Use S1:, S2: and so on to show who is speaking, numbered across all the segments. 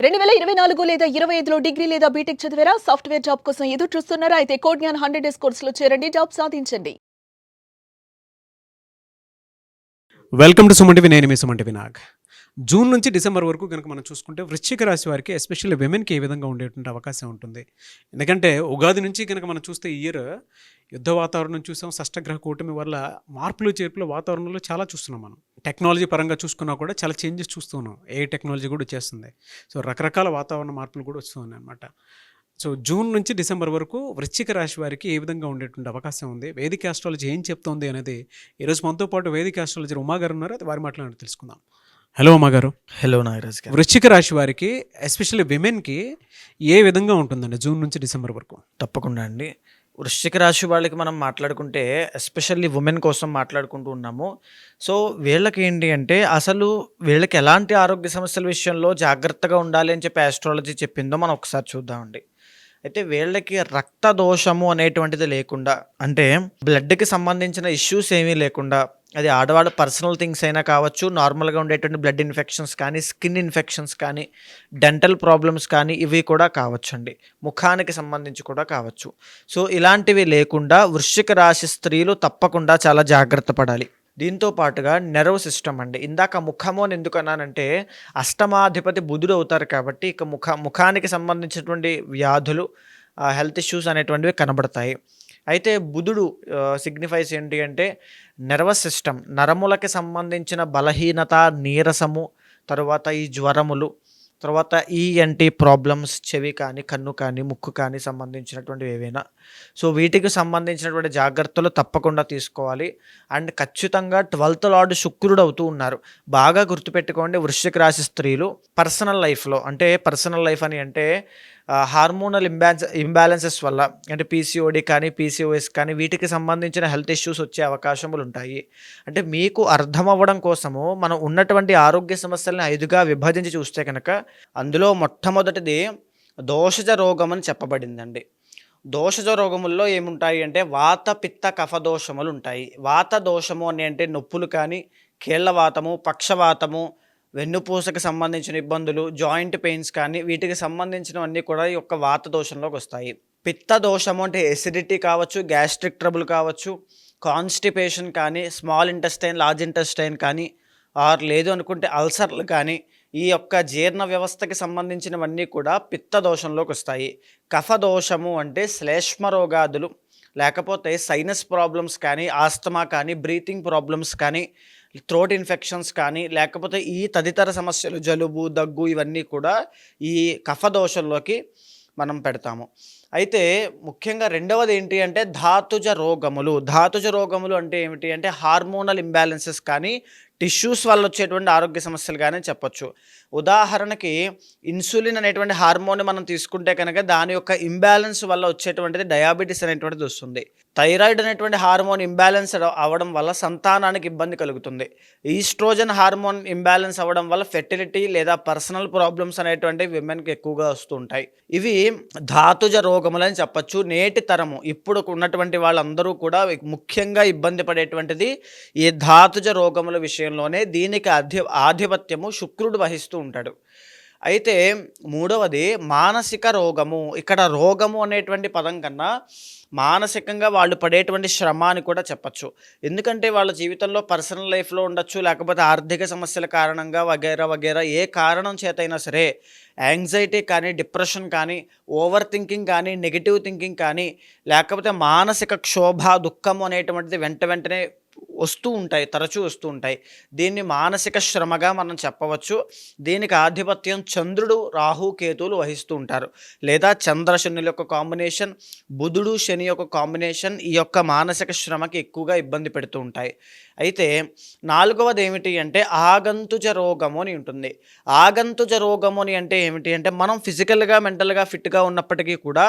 S1: 2024 లేదా 25లో డిగ్రీ లేదా బీటెక్ చదివారా? సాఫ్ట్‌వేర్ జాబ్ కోసం ఎదురు చూస్తున్నారా? అయితే కోడ్ జ్ఞాన్ 100 డేస్ కోర్సులో చేరండి. జాబ్ సాధించండి.
S2: Welcome to Suman TV. నేను మీ సుమన్ టీవీ నాగ్. జూన్ నుంచి డిసెంబర్ వరకు కనుక మనం చూసుకుంటే వృశ్చిక రాశి వారికి ఎస్పెషల్లీ విమెన్కి ఏ విధంగా ఉండేటువంటి అవకాశం ఉంటుంది. ఎందుకంటే ఉగాది నుంచి కనుక మనం చూస్తే ఈ ఇయర్ యుద్ధ వాతావరణం చూసాం. షష్టగ్రహ కూటమి వల్ల మార్పులు చేర్పులు వాతావరణంలో చాలా చూస్తున్నాం మనం. టెక్నాలజీ పరంగా చూసుకున్నా కూడా చాలా చేంజెస్ చూస్తున్నాం. ఏ టెక్నాలజీ కూడా వచ్చేస్తుంది. సో రకరకాల వాతావరణ మార్పులు కూడా వస్తూ ఉన్నాయి అనమాట. సో జూన్ నుంచి డిసెంబర్ వరకు వృశ్చిక రాశి వారికి ఏ విధంగా ఉండేటువంటి అవకాశం ఉంది, వేదిక ఆస్ట్రాలజీ ఏం చెప్తోంది అనేది ఈరోజు మనతో పాటు వేదిక ఆస్ట్రాలజర్ ఉమా గారు ఉన్నారు. అది వారి మాట్లాడి తెలుసుకుందాం. హలో ఉమా గారు.
S3: హలో నాగరాజ్ గారు.
S2: వృశ్చిక రాశి వారికి ఎస్పెషల్లీ విమెన్కి ఏ విధంగా ఉంటుందండి జూన్ నుంచి డిసెంబర్ వరకు?
S3: తప్పకుండా అండి. వృశ్చిక రాశి వాళ్ళకి మనం మాట్లాడుకుంటే ఎస్పెషల్లీ ఉమెన్ కోసం మాట్లాడుకుంటూ ఉన్నాము. సో వీళ్ళకి ఏంటి అంటే అసలు వీళ్ళకి ఎలాంటి ఆరోగ్య సమస్యల విషయంలో జాగ్రత్తగా ఉండాలి అని చెప్పి ఆస్ట్రాలజీ చెప్పిందో మనం ఒకసారి చూద్దామండి. అయితే వీళ్ళకి రక్త దోషము అనేటువంటిది లేకుండా, అంటే బ్లడ్కి సంబంధించిన ఇష్యూస్ ఏమీ లేకుండా, అది ఆడవాళ్ళ పర్సనల్ థింగ్స్ అయినా కావచ్చు, నార్మల్గా ఉండేటువంటి బ్లడ్ ఇన్ఫెక్షన్స్ కానీ, స్కిన్ ఇన్ఫెక్షన్స్ కానీ, డెంటల్ ప్రాబ్లమ్స్ కానీ ఇవి కూడా కావచ్చండి. ముఖానికి సంబంధించి కూడా కావచ్చు. సో ఇలాంటివి లేకుండా వృశ్చిక రాశి స్త్రీలు తప్పకుండా చాలా జాగ్రత్త పడాలి. దీంతో పాటుగా నెర్వ్ సిస్టమ్ అండి. ఇందాక ముఖము అని ఎందుకు అన్నానంటే అష్టమాధిపతి బుధుడు అవుతారు కాబట్టి ఇక ముఖానికి సంబంధించినటువంటి వ్యాధులు, హెల్త్ ఇష్యూస్ అనేటువంటివి కనబడతాయి. అయితే బుధుడు సిగ్నిఫైస్ ఏంటి అంటే నర్వస్ సిస్టమ్, నరములకి సంబంధించిన బలహీనత, నీరసము, తరువాత ఈ జ్వరములు, తర్వాత ఈఎన్టీ ప్రాబ్లమ్స్, చెవి కానీ, కన్ను కానీ, ముక్కు కానీ సంబంధించినటువంటివి ఏవైనా. సో వీటికి సంబంధించినటువంటి జాగ్రత్తలు తప్పకుండా తీసుకోవాలి. అండ్ ఖచ్చితంగా 12th లార్డ్ శుక్రుడు అవుతూ ఉన్నారు. బాగా గుర్తుపెట్టుకోండి, వృశ్చిక రాశి స్త్రీలు పర్సనల్ లైఫ్లో, అంటే పర్సనల్ లైఫ్ అని అంటే హార్మోనల్ ఇంబ్యాలెన్సెస్ వల్ల, అంటే పీసీఓడి కానీ, పీసీఓఎస్ కానీ వీటికి సంబంధించిన హెల్త్ ఇష్యూస్ వచ్చే అవకాశములు ఉంటాయి. అంటే మీకు అర్థం అవ్వడం కోసము మనం ఉన్నటువంటి ఆరోగ్య సమస్యలను 5గా విభజించి చూస్తే కనుక అందులో మొట్టమొదటిది దోషజ రోగం అని చెప్పబడిందండి. దోషజ రోగముల్లో ఏముంటాయి అంటే వాత, పిత్త, కఫ దోషములు ఉంటాయి. వాత దోషము అని అంటే నొప్పులు కానీ, కీళ్ళ వాతము, పక్షవాతము, వెన్నుపూసకి సంబంధించిన ఇబ్బందులు, జాయింట్ పెయిన్స్ కానీ వీటికి సంబంధించినవన్నీ కూడా ఈ యొక్క వాత దోషంలోకి వస్తాయి. పిత్త దోషము అంటే ఎసిడిటీ కావచ్చు, గ్యాస్ట్రిక్ ట్రబుల్ కావచ్చు, కాన్స్టిపేషన్ కానీ, స్మాల్ ఇంటెస్టైన్, లార్జ్ ఇంటెస్టైన్ కానీ, ఆర్ లేదు అనుకుంటే అల్సర్లు కానీ, ఈ యొక్క జీర్ణ వ్యవస్థకి సంబంధించినవన్నీ కూడా పిత్త దోషంలోకి వస్తాయి. కఫ దోషము అంటే శ్లేష్మ రోగాదులు, లేకపోతే సైనస్ ప్రాబ్లమ్స్ కానీ, ఆస్తమా కానీ, బ్రీతింగ్ ప్రాబ్లమ్స్ కానీ, థ్రోట్ ఇన్ఫెక్షన్స్ కానీ, లేకపోతే ఈ తదితర సమస్యలు, జలుబు, దగ్గు ఇవన్నీ కూడా ఈ కఫ దోషంలోకి మనం పెడతాము. అయితే ముఖ్యంగా రెండవది ఏంటి అంటే ధాతుజ రోగములు. ధాతుజ రోగములు అంటే ఏమిటి అంటే హార్మోనల్ ఇంబ్యాలెన్సెస్ కానీ, టిష్యూస్ వల్ల వచ్చేటువంటి ఆరోగ్య సమస్యలు కానీ చెప్పొచ్చు. ఉదాహరణకి ఇన్సులిన్ అనేటువంటి హార్మోన్ మనం తీసుకుంటే కనుక దాని యొక్క ఇంబ్యాలెన్స్ వల్ల వచ్చేటువంటిది డయాబెటీస్ అనేటువంటిది వస్తుంది. థైరాయిడ్ అనేటువంటి హార్మోన్ ఇంబ్యాలెన్స్ అవ్వడం వల్ల సంతానానికి ఇబ్బంది కలుగుతుంది. ఈస్ట్రోజన్ హార్మోన్ ఇంబ్యాలెన్స్ అవ్వడం వల్ల ఫెర్టిలిటీ లేదా పర్సనల్ ప్రాబ్లమ్స్ అనేటువంటివి విమెన్కి ఎక్కువగా వస్తూ ఉంటాయి. ఇవి ధాతుజ రోగములని చెప్పచ్చు. నేటి తరము ఇప్పుడు ఉన్నటువంటి వాళ్ళందరూ కూడా ముఖ్యంగా ఇబ్బంది పడేటువంటిది ఈ ధాతుజ రోగముల విషయంలోనే. దీనికి ఆధిపత్యము శుక్రుడు వహిస్తూ ఉంటాడు. అయితే మూడవది మానసిక రోగము. ఇక్కడ రోగము అనేటువంటి పదం కన్నా మానసికంగా వాళ్ళు పడేటువంటి శ్రమ అని కూడా చెప్పచ్చు. ఎందుకంటే వాళ్ళ జీవితంలో పర్సనల్ లైఫ్లో ఉండొచ్చు, లేకపోతే ఆర్థిక సమస్యల కారణంగా వగైరా వగైరా ఏ కారణం చేతైనా సరే యాంగ్జైటీ కానీ, డిప్రెషన్ కానీ, ఓవర్ థింకింగ్ కానీ, నెగిటివ్ థింకింగ్ కానీ, లేకపోతే మానసిక క్షోభ, దుఃఖము అనేటువంటిది వెంటనే వస్తూ ఉంటాయి, తరచూ వస్తూ ఉంటాయి. దీన్ని మానసిక శ్రమగా మనం చెప్పవచ్చు. దీనికి ఆధిపత్యం చంద్రుడు, రాహు, కేతువులు వహిస్తూ ఉంటారు. లేదా చంద్ర శనుల యొక్క కాంబినేషన్, బుధుడు శని యొక్క కాంబినేషన్ ఈ యొక్క మానసిక శ్రమకి ఎక్కువగా ఇబ్బంది పెడుతూ ఉంటాయి. అయితే నాలుగవది ఏమిటి అంటే ఆగంతుజ రోగము అని ఉంటుంది. ఆగంతుజ రోగము అని అంటే ఏమిటి అంటే మనం ఫిజికల్గా, మెంటల్గా ఫిట్గా ఉన్నప్పటికీ కూడా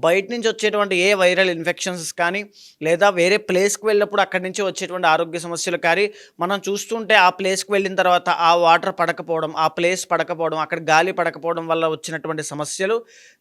S3: బయట నుంచి వచ్చేటువంటి ఏ వైరల్ ఇన్ఫెక్షన్స్ కానీ, లేదా వేరే ప్లేస్కి వెళ్ళినప్పుడు అక్కడి నుంచి వచ్చేటువంటి ఆరోగ్య సమస్యలు కానీ మనం చూస్తుంటే ఆ ప్లేస్కి వెళ్ళిన తర్వాత ఆ వాటర్ పడకపోవడం, ఆ ప్లేస్ పడకపోవడం, అక్కడ గాలి పడకపోవడం వల్ల వచ్చినటువంటి సమస్యలు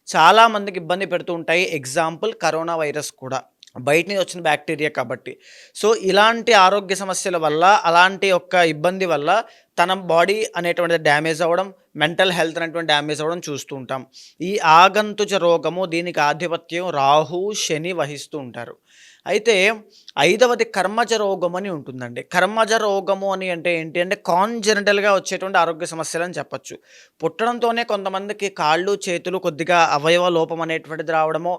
S3: చాలామందికి ఇబ్బంది పెడుతూ ఉంటాయి. ఎగ్జాంపుల్ కరోనా వైరస్ కూడా బయట నుంచి వచ్చిన బ్యాక్టీరియా కాబట్టి. సో ఇలాంటి ఆరోగ్య సమస్యల వల్ల, అలాంటి యొక్క ఇబ్బంది వల్ల తన బాడీ అనేటువంటిది డ్యామేజ్ అవ్వడం, మెంటల్ హెల్త్ అనేటువంటి డ్యామేజ్ అవ్వడం చూస్తూ ఉంటాం. ఈ ఆగంతుజ రోగము దీనికి ఆధిపత్యం రాహు, శని వహిస్తూ ఉంటారు. అయితే 5వది కర్మజ రోగం అని ఉంటుందండి. కర్మజ రోగము అని అంటే ఏంటి అంటే కాన్జెనిటల్గా వచ్చేటువంటి ఆరోగ్య సమస్యలు అని చెప్పచ్చు. పుట్టడంతోనే కొంతమందికి కాళ్ళు చేతులు కొద్దిగా అవయవ లోపం అనేటువంటిది రావడమో,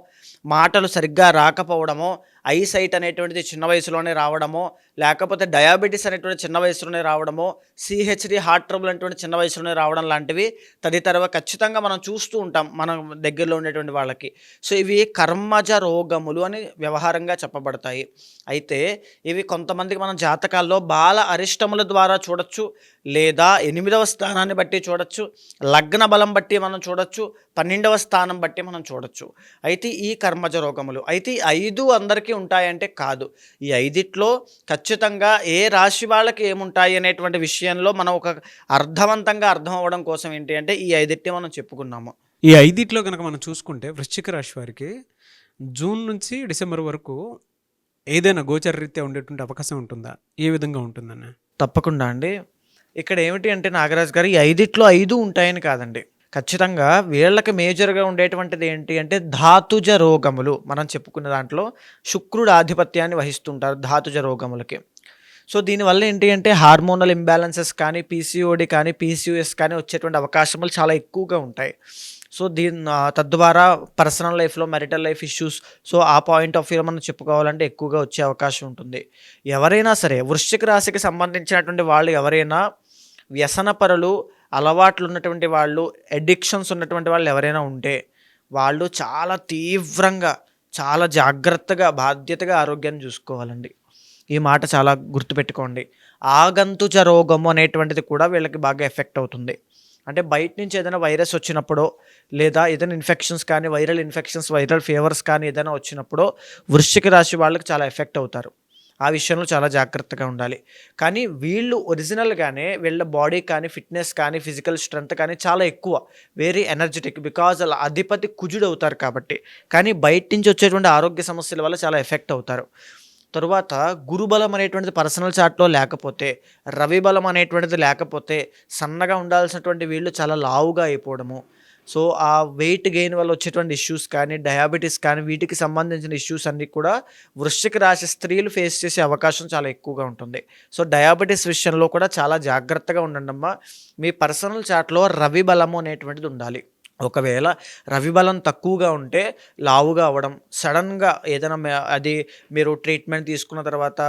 S3: మాటలు సరిగ్గా రాకపోవడమో, ఐసైట్ అనేటువంటిది చిన్న వయసులోనే రావడమో, లేకపోతే డయాబెటీస్ అనేటువంటి చిన్న వయసులోనే రావడమో, సిహెచ్డి హార్ట్ ట్రబుల్ అనేటువంటి చిన్న వయసులోనే రావడం లాంటివి తదితరవ ఖచ్చితంగా మనం చూస్తూ ఉంటాం మన దగ్గరలో ఉండేటువంటి వాళ్ళకి. సో ఇవి కర్మజ రోగములు అని వ్యవహారంగా చెప్పబడతాయి. అయితే ఇవి కొంతమందికి మనం జాతకాల్లో బాల అరిష్టముల ద్వారా చూడొచ్చు, లేదా 8వ స్థానాన్ని బట్టి చూడొచ్చు, లగ్న బలం బట్టి మనం చూడొచ్చు, 12వ స్థానం బట్టి మనం చూడొచ్చు. అయితే ఈ కర్మజ రోగములు అయితే 5 అందరికీ ఉంటాయంటే కాదు. ఈ 5లో ఖచ్చితంగా ఏ రాశి వాళ్ళకి ఏముంటాయి అనేటువంటి విషయంలో మనం ఒక అర్థవంతంగా అర్థం అవ్వడం కోసం ఏంటి అంటే ఈ 5 మనం చెప్పుకున్నాము.
S2: ఈ 5లో కనుక మనం చూసుకుంటే వృశ్చిక రాశి వారికి జూన్ నుంచి డిసెంబర్ వరకు ఏదైనా గోచర రీత్యా ఉండేటువంటి అవకాశం ఉంటుందా? ఏ విధంగా ఉంటుందన్న?
S3: తప్పకుండా అండి. ఇక్కడ ఏమిటి అంటే నాగరాజు గారు, ఈ 5లో 5 ఉంటాయని కాదండి. ఖచ్చితంగా వీళ్ళకి మేజర్గా ఉండేటువంటిది ఏంటి అంటే ధాతుజ రోగములు. మనం చెప్పుకున్న దాంట్లో శుక్రుడు ఆధిపత్యాన్ని వహిస్తుంటారు ధాతుజ రోగములకి. సో దీనివల్ల ఏంటి అంటే హార్మోనల్ ఇంబ్యాలెన్సెస్ కానీ, పీసీఓడి కానీ, పీసీఓఎస్ కానీ వచ్చేటువంటి అవకాశములు చాలా ఎక్కువగా ఉంటాయి. సో తద్వారా పర్సనల్ లైఫ్లో మెరిటల్ లైఫ్ ఇష్యూస్, సో ఆ పాయింట్ ఆఫ్ వ్యూ మనం చెప్పుకోవాలంటే ఎక్కువగా వచ్చే అవకాశం ఉంటుంది. ఎవరైనా సరే వృశ్చిక రాశికి సంబంధించినటువంటి వాళ్ళు ఎవరైనా వ్యసనపరులు, అలవాట్లు ఉన్నటువంటి వాళ్ళు, అడిక్షన్స్ ఉన్నటువంటి వాళ్ళు ఎవరైనా ఉంటే వాళ్ళు చాలా తీవ్రంగా, చాలా జాగ్రత్తగా, బాధ్యతగా ఆరోగ్యాన్ని చూసుకోవాలండి. ఈ మాట చాలా గుర్తుపెట్టుకోండి. ఆగంతుజ రోగము అనేటువంటిది కూడా వీళ్ళకి బాగా ఎఫెక్ట్ అవుతుంది. అంటే బయట నుంచి ఏదైనా వైరస్ వచ్చినప్పుడో, లేదా ఏదైనా ఇన్ఫెక్షన్స్ కానీ, వైరల్ ఇన్ఫెక్షన్స్, వైరల్ ఫీవర్స్ కానీ ఏదైనా వచ్చినప్పుడో వృశ్చిక రాశి వాళ్ళకి చాలా ఎఫెక్ట్ అవుతారు. ఆ విషయంలో చాలా జాగ్రత్తగా ఉండాలి. కానీ వీళ్ళు ఒరిజినల్గానే వీళ్ళ బాడీ కానీ, ఫిట్నెస్ కానీ, ఫిజికల్ స్ట్రెంత్ కానీ చాలా ఎక్కువ, వెరీ ఎనర్జెటిక్, బికాజ్ అలా అధిపతి కుజుడు అవుతారు కాబట్టి. కానీ బయట నుంచి వచ్చేటువంటి ఆరోగ్య సమస్యల వల్ల చాలా ఎఫెక్ట్ అవుతారు. తరువాత గురుబలం అనేటువంటిది పర్సనల్ చార్ట్లో లేకపోతే, రవి బలం అనేటువంటిది లేకపోతే సన్నగా ఉండాల్సినటువంటి వీళ్ళు చాలా లావుగా అయిపోవడము, సో ఆ వెయిట్ గెయిన్ వల్ల వచ్చేటువంటి ఇష్యూస్ కానీ, డయాబెటీస్ కానీ, వీటికి సంబంధించిన ఇష్యూస్ అన్నీ కూడా వృశ్చిక రాశి స్త్రీలు ఫేస్ చేసే అవకాశం చాలా ఎక్కువగా ఉంటుంది. సో డయాబెటీస్ విషయంలో కూడా చాలా జాగ్రత్తగా ఉండండి అమ్మా. మీ పర్సనల్ చార్ట్లో రవి బలము అనేటువంటిది ఉండాలి. ఒకవేళ రవి బలం తక్కువగా ఉంటే లావుగా అవ్వడం, సడన్గా ఏదైనా అది మీరు ట్రీట్మెంట్ తీసుకున్న తర్వాత,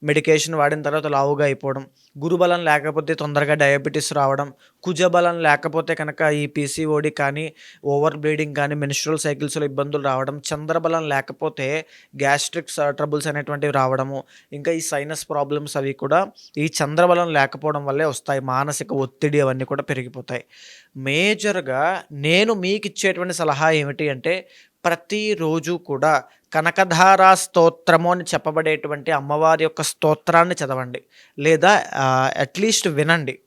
S3: మెడికేషన్ వాడిన తర్వాత లావుగా అయిపోవడం, గురుబలం లేకపోతే తొందరగా డయాబెటీస్ రావడం, కుజబలం లేకపోతే కనుక ఈ పీసీఓడి కానీ, ఓవర్ బ్లీడింగ్ కానీ, మెన్స్ట్రువల్ సైకిల్స్లో ఇబ్బందులు రావడం, చంద్రబలం లేకపోతే గ్యాస్ట్రిక్స్ ట్రబుల్స్ అనేటువంటివి రావడము, ఇంకా ఈ సైనస్ ప్రాబ్లమ్స్ అవి కూడా ఈ చంద్రబలం లేకపోవడం వల్లే వస్తాయి. మానసిక ఒత్తిడి అవన్నీ కూడా పెరిగిపోతాయి. మేజర్గా నేను మీకు ఇచ్చేటువంటి సలహా ఏమిటి అంటే ప్రతిరోజు కూడా కనకధారా స్తోత్రము అని చెప్పబడేటువంటి అమ్మవారి యొక్క స్తోత్రాన్ని చదవండి, లేదా అట్లీస్ట్ వినండి.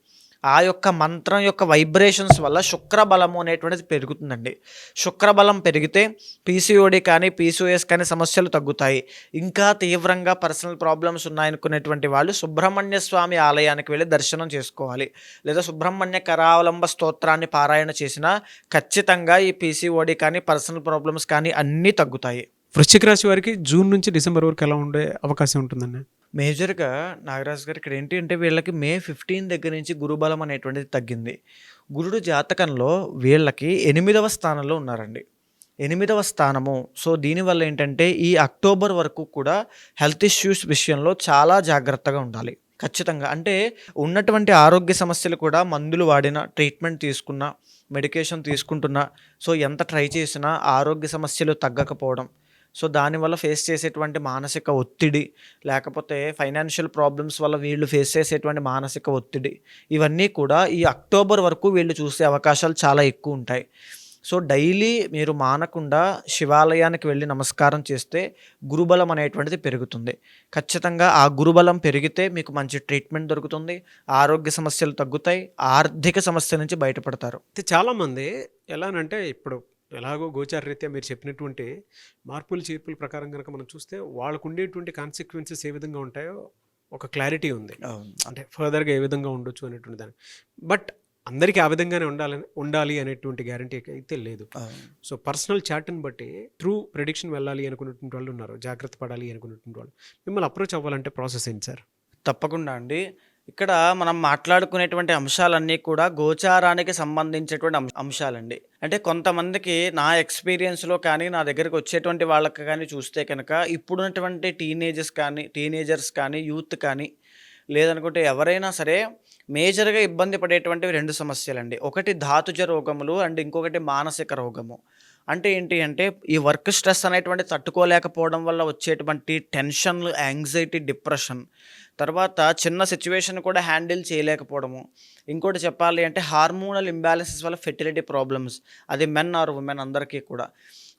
S3: ఆ యొక్క మంత్రం యొక్క వైబ్రేషన్స్ వల్ల శుక్రబలము అనేటువంటిది పెరుగుతుందండి. శుక్రబలం పెరిగితే పీసీఓడి కానీ, పీసీఓఎస్ కానీ సమస్యలు తగ్గుతాయి. ఇంకా తీవ్రంగా పర్సనల్ ప్రాబ్లమ్స్ ఉన్నాయనుకునేటువంటి వాళ్ళు సుబ్రహ్మణ్య స్వామి ఆలయానికి వెళ్ళి దర్శనం చేసుకోవాలి, లేదా సుబ్రహ్మణ్య కరావలంబ స్తోత్రాన్ని పారాయణ చేసినా ఖచ్చితంగా ఈ పీసీఓడి కానీ, పర్సనల్ ప్రాబ్లమ్స్ కానీ అన్నీ తగ్గుతాయి.
S2: వృశ్చిక రాశి వారికి జూన్ నుంచి డిసెంబర్ వరకు ఎలా ఉండే అవకాశం ఉంటుందండి?
S3: మేజర్గా నాగరాజు గారు ఇక్కడ ఏంటి అంటే వీళ్ళకి మే 15 దగ్గర నుంచి గురుబలం అనేటువంటిది తగ్గింది. గురుడు జాతకంలో వీళ్ళకి 8వ స్థానంలో ఉన్నారండి. 8వ స్థానము. సో దీనివల్ల ఏంటంటే ఈ అక్టోబర్ వరకు కూడా హెల్త్ ఇష్యూస్ విషయంలో చాలా జాగ్రత్తగా ఉండాలి ఖచ్చితంగా. అంటే ఉన్నటువంటి ఆరోగ్య సమస్యలు కూడా మందులు వాడినా, ట్రీట్మెంట్ తీసుకున్నా, మెడికేషన్ తీసుకుంటున్నా, సో ఎంత ట్రై చేసినా ఆరోగ్య సమస్యలు తగ్గకపోవడం, సో దానివల్ల ఫేస్ చేసేటువంటి మానసిక ఒత్తిడి, లేకపోతే ఫైనాన్షియల్ ప్రాబ్లమ్స్ వల్ల వీళ్ళు ఫేస్ చేసేటువంటి మానసిక ఒత్తిడి, ఇవన్నీ కూడా ఈ అక్టోబర్ వరకు వీళ్ళు చూసే అవకాశాలు చాలా ఎక్కువ ఉంటాయి. సో డైలీ మీరు మానకుండా శివాలయానికి వెళ్ళి నమస్కారం చేస్తే గురుబలం అనేటువంటిది పెరుగుతుంది. ఖచ్చితంగా ఆ గురుబలం పెరిగితే మీకు మంచి ట్రీట్మెంట్ దొరుకుతుంది, ఆరోగ్య సమస్యలు తగ్గుతాయి, ఆర్థిక సమస్య నుంచి బయటపడతారు.
S2: అయితే చాలామంది ఎలానంటే ఇప్పుడు ఎలాగో గోచార రీత్యా మీరు చెప్పినటువంటి మార్పులు చేర్పుల ప్రకారం కనుక మనం చూస్తే వాళ్ళకు ఉండేటువంటి కాన్సిక్వెన్సెస్ ఏ విధంగా ఉంటాయో ఒక క్లారిటీ ఉంది. అంటే ఫర్దర్గా ఏ విధంగా ఉండొచ్చు అనేటువంటి దాన్ని. బట్ అందరికీ ఆ విధంగానే ఉండాలి అనేటువంటి గ్యారంటీ అయితే లేదు. సో పర్సనల్ చాట్ని బట్టి ట్రూ ప్రెడిక్షన్ వెళ్ళాలి అనుకున్నటువంటి వాళ్ళు ఉన్నారు, జాగ్రత్త పడాలి అనుకున్నటువంటి వాళ్ళు. మిమ్మల్ని అప్రోచ్ అవ్వాలంటే ప్రాసెస్ ఏంటి సార్?
S3: తప్పకుండా అండి. ఇక్కడ మనం మాట్లాడుకునేటువంటి అంశాలన్నీ కూడా గోచారానికి సంబంధించేటువంటి అంశాలండి. అంటే కొంతమందికి నా ఎక్స్‌పీరియన్స్‌లో కానీ, నా దగ్గరికి వచ్చేటువంటి వాళ్ళకి కానీ చూస్తే కనుక ఇప్పుడున్నటువంటి టీనేజర్స్ కానీ, యూత్ కానీ, లేదనుకుంటే ఎవరైనా సరే మేజర్‌గా ఇబ్బంది పడేటువంటివి 2 సమస్యలండి. ఒకటి ధాతుజ రోగములు అండ్ ఇంకొకటి మానసిక రోగము. అంటే ఏంటి అంటే ఈ వర్క్ స్ట్రెస్ అనేటువంటిది తట్టుకోలేకపోవడం వల్ల వచ్చేటువంటి టెన్షన్‌లు, యాంగ్జైటీ, డిప్రెషన్. తర్వాత చిన్న సిట్యుయేషన్ కూడా హ్యాండిల్ చేయలేకపోవడము. ఇంకోటి చెప్పాలి అంటే హార్మోనల్ ఇంబాలెన్సెస్ వల్ల ఫెర్టిలిటీ ప్రాబ్లమ్స్. అది మెన్ ఆర్ ఉమెన్ అందరికీ కూడా.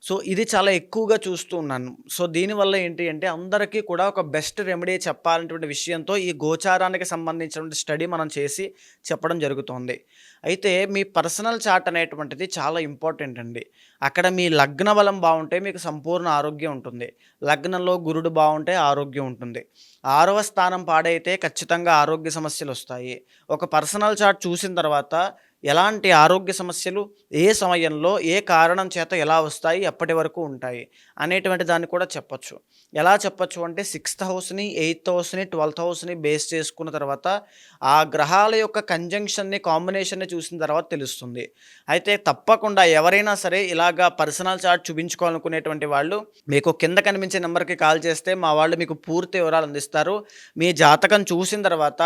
S3: సో ఇది చాలా ఎక్కువగా చూస్తూ ఉన్నాను. సో దీనివల్ల ఏంటి అంటే అందరికీ కూడా ఒక బెస్ట్ రెమెడీ చెప్పాలనేటువంటి విషయంతో ఈ గోచారానికి సంబంధించినటువంటి స్టడీ మనం చేసి చెప్పడం జరుగుతోంది. అయితే మీ పర్సనల్ చార్ట్ అనేటువంటిది చాలా ఇంపార్టెంట్ అండి. అక్కడ మీ లగ్న బలం బాగుంటే మీకు సంపూర్ణ ఆరోగ్యం ఉంటుంది. లగ్నంలో గురుడు బాగుంటే ఆరోగ్యం ఉంటుంది. 6వ స్థానం పాడైతే ఖచ్చితంగా ఆరోగ్య సమస్యలు వస్తాయి. ఒక పర్సనల్ చార్ట్ చూసిన తర్వాత ఎలాంటి ఆరోగ్య సమస్యలు ఏ సమయంలో ఏ కారణం చేత ఎలా వస్తాయి, ఎప్పటి వరకు ఉంటాయి అనేటువంటి దాన్ని కూడా చెప్పొచ్చు. ఎలా చెప్పొచ్చు అంటే 6th హౌస్ని, 8th హౌస్ని, 12th హౌస్ని బేస్ చేసుకున్న తర్వాత ఆ గ్రహాల యొక్క కంజంక్షన్ని, కాంబినేషన్ని చూసిన తర్వాత తెలుస్తుంది. అయితే తప్పకుండా ఎవరైనా సరే ఇలాగా పర్సనల్ చార్ట్ చూపించుకోవాలనుకునేటువంటి వాళ్ళు మీకు కింద కనిపించే నెంబర్కి కాల్ చేస్తే మా వాళ్ళు మీకు పూర్తి వివరాలు అందిస్తారు. మీ జాతకం చూసిన తర్వాత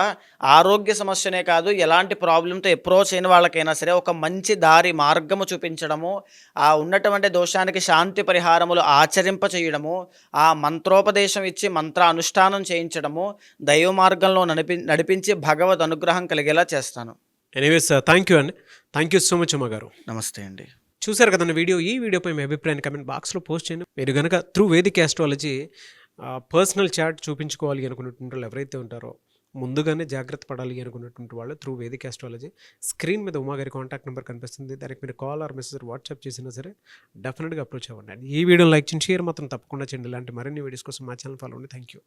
S3: ఆరోగ్య సమస్యనే కాదు, ఎలాంటి ప్రాబ్లంతో అప్రోచ్ అయిన వాళ్ళకైనా సరే ఒక మంచి మార్గము చూపించడము, ఆ ఉన్నటువంటి దోషానికి శాంతి పరిహారములు ఆచరింప చేయడము, ఆ మంత్రోపదేశం ఇచ్చి మంత్ర అనుష్ఠానం చేయించడము, దైవ మార్గంలో నడిపించి భగవద్ అనుగ్రహం కలిగేలా చేస్తాను.
S2: ఎనీవేస్ థ్యాంక్ యూ అండి. థ్యాంక్ యూ సో మచ్ అమ్మగారు.
S3: నమస్తే అండి.
S2: చూసారు కదండి ఈ వీడియోపై మీ అభిప్రాయాన్ని కమెంట్ బాక్స్లో పోస్ట్ చేయండి. మీరు కనుక through Vedic astrology personal chart చూపించుకోవాలి అనుకున్నటువంటి వాళ్ళు ఎవరైతే ఉంటారో ముందుగానే జాగ్రత్త పడాలి అనుకున్నటువంటి వాళ్ళు త్రూ వేదిక్ ఆస్ట్రాలజీ స్క్రీన్ మీద ఉమాగారి కాంటాక్ట్ నెంబర్ కనిపిస్తుంది. దానికి మీరు కాల్ ఆర్ మెసేజ్ వాట్సాప్ చేసినా సరే డెఫినెట్గా అప్రోచ్ అవ్వండి. ఈ వీడియోని లైక్ చేయండి, షేర్ మాత్రం తప్పకుండా చేయండి. ఇలాంటి మరిన్ని వీడియోస్ కోసం మా ఛానల్ ఫాలో అవ్వండి. Thank you.